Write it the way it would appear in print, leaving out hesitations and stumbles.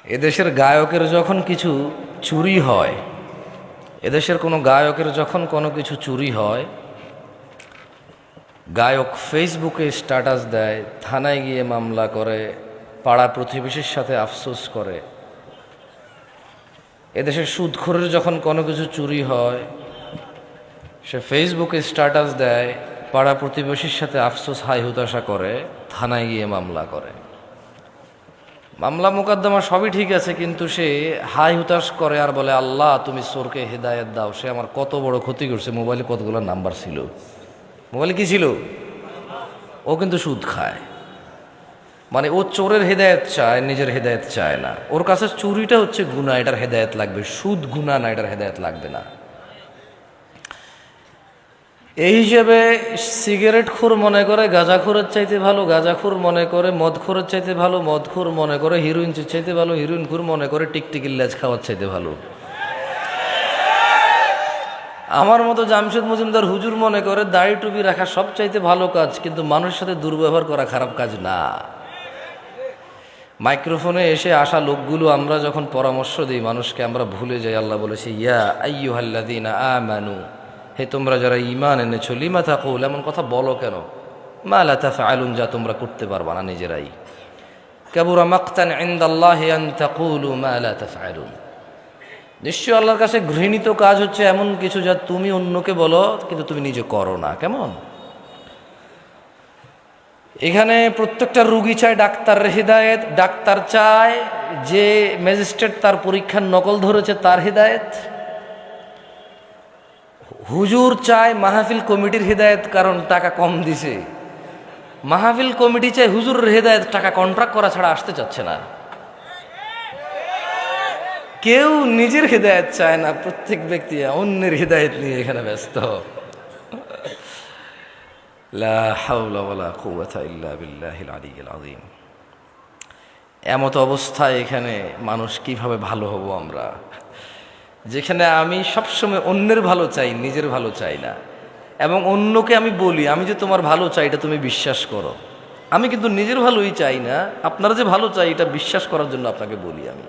এদেশের গায়কের যখন কিছু চুরি হয়, এদেশের কোনো গায়কের যখন কোনো কিছু চুরি হয়, গায়ক ফেসবুকে স্ট্যাটাস দেয়, থানায় গিয়ে মামলা করে, পাড়া প্রতিবেশীর সাথে আফসোস করে। এদেশের সুদখোরের যখন কোনো কিছু চুরি হয়, সে ফেসবুকে স্ট্যাটাস দেয়, পাড়া প্রতিবেশীর সাথে আফসোস হাই হুতাশা করে, থানায় গিয়ে মামলা করে। মামলা মোকদ্দমা সবই ঠিক আছে, কিন্তু সে হাই হুতাশ করে আর বলে, আল্লাহ তুমি চোরকে হেদায়েত দাও। সে আমার কত বড় ক্ষতি করছে। মোবাইলে কতগুলো নাম্বার ছিল, মোবাইলে কি ছিল? ও কিন্তু সুদ খায়। মানে ও চোরের হেদায়েত চায়, নিজের হেদায়েত চায় না। ওর কাছে চুরিটা হচ্ছে গুনাহ, এটার হেদায়েত লাগবে। সুদ গুনাহ না, এটার হেদায়েত লাগবে না। এই হিসেবে সিগারেটখোর মনে করে গাঁজাখোরের চাইতে ভালো, গাঁজাখোর মনে করে মদখোরের চাইতে ভালো, মদখোর মনে করে হিরোইনের চাইতে ভালো, হিরোইনখোর মনে করে টিকটিকির লেজ খাওয়ার চাইতে ভালো। আমার মতো জামশেদ মজুমদার হুজুর মনে করে দাড়ি টুপি রাখা সব চাইতে ভালো কাজ, কিন্তু মানুষের সাথে দুর্ব্যবহার করা খারাপ কাজ না। মাইক্রোফোনে এসে আসা লোকগুলো আমরা যখন পরামর্শ দিই মানুষকে, আমরা ভুলে যাই আল্লাহ বলেছে, ইয়া আইয়ুহাল্লাযীনা আমানু, হে তোমরা যারা ঈমান এনেছো, লিমা তাকুল, এমন কথা বলো কেন, মা লা তাফআলুন, যা তোমরা করতে পারবা না নিজেরাই। কাবুরা মাকতান ইনদাল্লাহি আন তাকুলু মা লা তাফআলুন, নিশ্চয় আল্লাহর কাছে ঘৃণিত কাজ হচ্ছে এমন কিছু যা তুমি অন্যকে বলো কিন্তু তুমি নিজে করো না। কেমন? এখানে প্রত্যেকটা রুগী চায় ডাক্তারের হেদায়েত, ডাক্তার চায় যে ম্যাজিস্ট্রেট তার পরীক্ষার নকল ধরেছে তার হেদায়েত, হুজুর চায় মাহফিল কমিটির হেদায়েত কারণ টাকা কম দিছে, মাহফিল কমিটি চায় হুজুরের হেদায়েত, টাকা কন্ট্রাক্ট করা ছাড়া আসতে চাচ্ছে না। কেউ নিজের হেদায়েত চায় না, প্রত্যেক ব্যক্তি অন্যের হেদায়েত নিয়ে এখানে ব্যস্ত। লা হাওলা ওয়ালা কুওয়াতা ইল্লা বিল্লাহিল আলিয়্যিল আযীম। এমত অবস্থায় এখানে মানুষ কিভাবে ভালো হব আমরা, যেখানে আমি সবসময় অন্যের ভালো চাই, নিজের ভালো চাই না। এবং অন্যকে আমি বলি, আমি যে তোমার ভালো চাই এটা তুমি বিশ্বাস করো। আমি কিন্তু নিজের ভালোই চাই না, আপনারা যে ভালো চাই এটা বিশ্বাস করার জন্য আপনাকে বলি আমি।